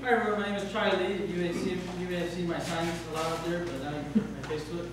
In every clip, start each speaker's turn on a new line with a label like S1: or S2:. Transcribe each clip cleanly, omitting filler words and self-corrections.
S1: Hi everyone, my name is Charlie. You may have seen my signs a lot out there, but now you put my face to it.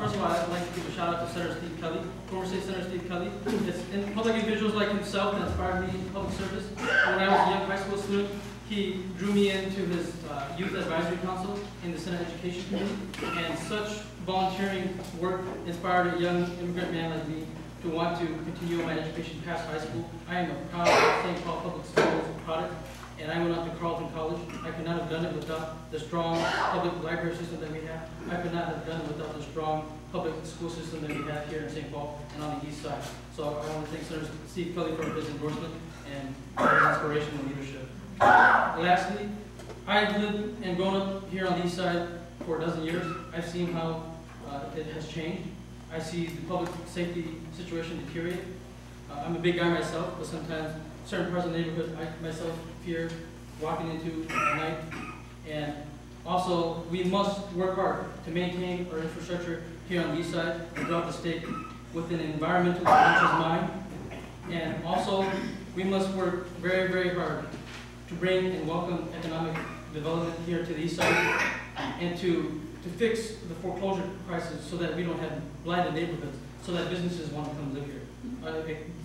S1: First of all, I'd like to give a shout out to Senator Steve Kelly, former State Senator Steve Kelly. It's public individuals like himself that inspired me in public service. When I was a young high school student, he drew me into his Youth Advisory Council in the Senate Education Committee, and such volunteering work inspired a young immigrant man like me to want to continue my education past high school. I am a proud St. Paul Public Schools product, and I went off to Carleton College. I could not have done it without the strong public library system that we have. I could not have done it without the strong public school system that we have here in St. Paul and on the east side. So I want to thank Senator Steve Kelly for his endorsement and his inspiration and leadership. Lastly, I've lived and grown up here on the east side for a dozen years. I've seen how it has changed. I see the public safety situation deteriorate. I'm a big guy myself, but sometimes certain parts of the neighborhood I myself fear walking into at night. And also, we must work hard to maintain our infrastructure here on the east side and throughout the state with an environmental conscious mind. And also, we must work very, very hard to bring and welcome economic development here to the east side and to fix the foreclosure crisis so that we don't have blighted neighborhoods, so that businesses want to come live here.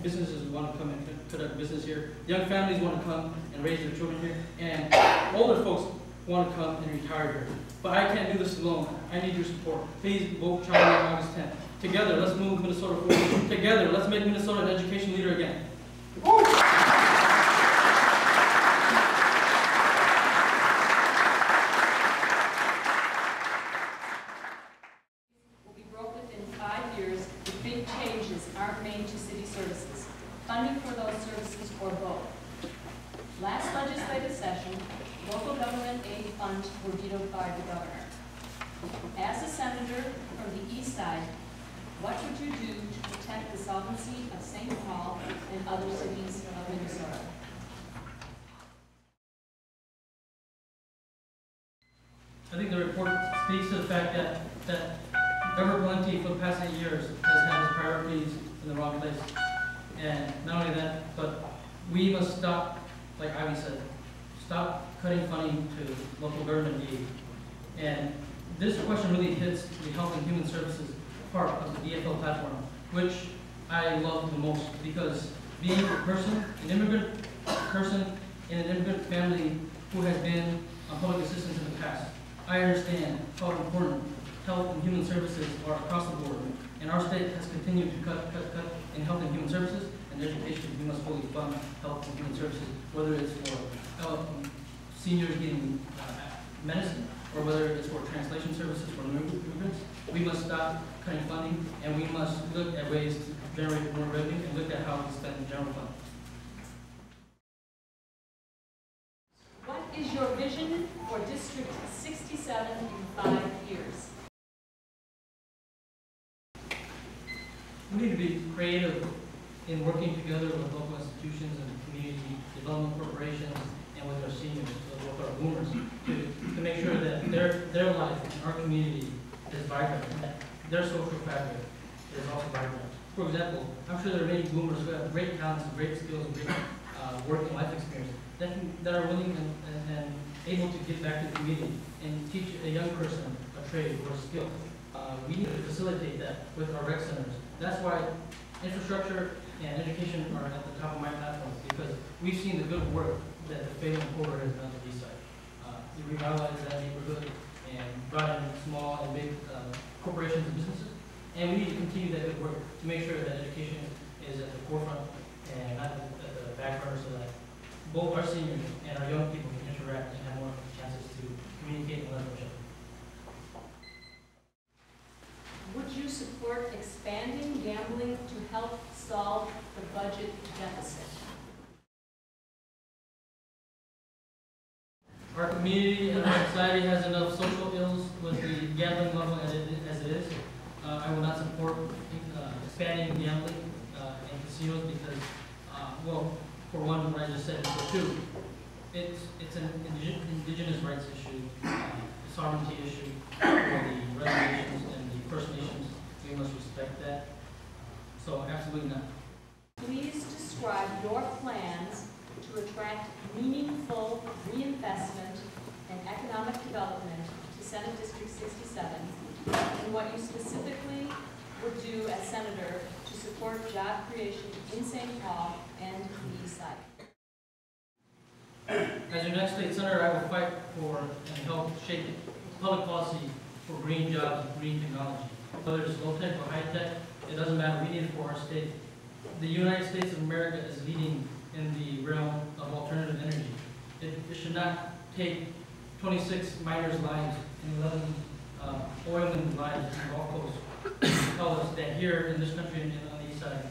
S1: Businesses want to come and conduct business here. Young families want to come and raise their children here. And older folks want to come and retire here. But I can't do this alone. I need your support. Please vote Charlie on August 10th. Together, let's move Minnesota forward. Together, let's make Minnesota an education leader again.
S2: Big changes aren't made to city services, funding for those services, or both. Last legislative session, local government aid funds were vetoed by the governor. As a senator from the east side, what would you do to protect the solvency of St. Paul and other cities of Minnesota?
S1: I think the report speaks to the fact that Governor Valenti for the past 8 years has had his priorities in the wrong place. And not only that, but we must stop, like Ivy said, stop cutting funding to local government aid. And this question really hits the Health and Human Services part of the DFL platform, which I love the most, because being a person, an immigrant person in an immigrant family who has been on public assistance in the past, I understand how important health and human services are across the board, and our state has continued to cut in health and human services and education. We must fully fund health and human services, whether it's for seniors getting medicine or whether it's for translation services for immigrants. We must stop cutting funding, and we must look at ways to generate more revenue and look at how we spend the general fund.
S2: What is your vision for District 67 in 5 years?
S1: We need to be creative in working together with local institutions and community development corporations and with our seniors, with our boomers, to make sure that their life in our community is vibrant, and that their social fabric is also vibrant. For example, I'm sure there are many boomers who have great talents, great skills, great working life experience that are willing and able to give back to the community and teach a young person a trade or a skill. We need to facilitate that with our rec centers. That's why infrastructure and education are at the top of my platform, because we've seen the good work that the Phelan Corridor has done to the east side. It revitalized that neighborhood and brought in small and big corporations and businesses. And we need to continue that good work to make sure that education is at the forefront and not at the back burner, so that both our seniors and our young people can interact and have more chances to communicate and learn from each other.
S2: Would you support expanding gambling to help solve the budget deficit?
S1: Our community and our society has enough social ills with the gambling level as it is. I will not support expanding gambling in casinos because, well, for one, what I just said, for two, it's an indigenous rights issue, a sovereignty issue for the reservations and the First Nations. We must respect that. So absolutely not.
S2: Please describe your plans to attract meaningful reinvestment and economic development to Senate District 67, and what you specifically would do as senator to support job creation in St. Paul and the East Side.
S1: As your next state senator, I will fight for and help shape public policy for green jobs and green technology. Whether it's low tech or high tech, it doesn't matter. We need it for our state. The United States of America is leading in the realm of alternative energy. It should not take 26 miners' lives and 11 oilmen lives in the Gulf Coast to tell us that here in this country and on the east side,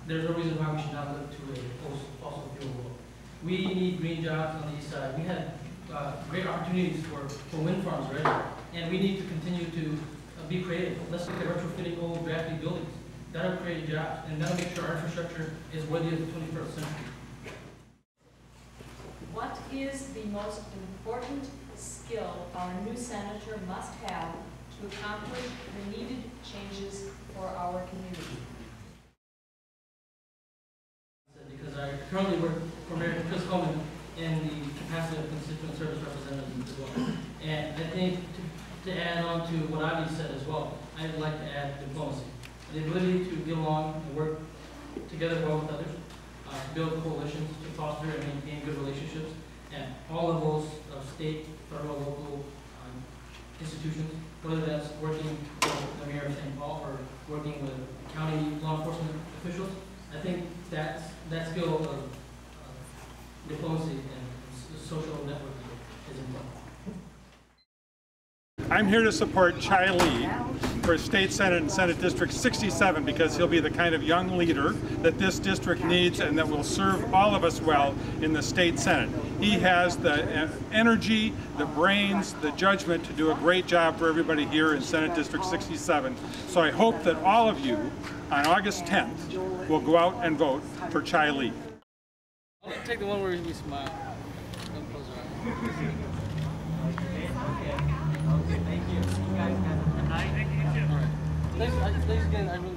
S1: there's no reason why we should not look to a post-fossil fuel world. We need green jobs on the east side. We had great opportunities for wind farms already, and we need to continue to be creative. Let's look at retrofitting old, drafty buildings. That'll create jobs, and that'll make sure our infrastructure is worthy of the 21st century.
S2: What is the most important skill our new senator must have to accomplish the needed changes for our community?
S1: Because I currently work for Mayor Chris Coleman in the capacity of constituent service representative as well. And I think to add on to what Avi said as well, I'd like to add diplomacy. The ability to get along and work together well with others, build coalitions to foster and maintain good relationships at all levels of state, federal, local institutions, whether that's working with the mayor of St. Paul or working with county law enforcement officials. I think that skill of diplomacy and social networking is important.
S3: I'm here to support Chai Lee for State Senate and Senate District 67 because he'll be the kind of young leader that this district needs and that will serve all of us well in the State Senate. He has the energy, the brains, the judgment to do a great job for everybody here in Senate District 67. So I hope that all of you on August 10th will go out and vote for Chai Lee.
S1: I'll take the one where we smile. Don't close our eyes. Okay, thank you. You guys have a good night. Thank you. All right. Thanks again. I really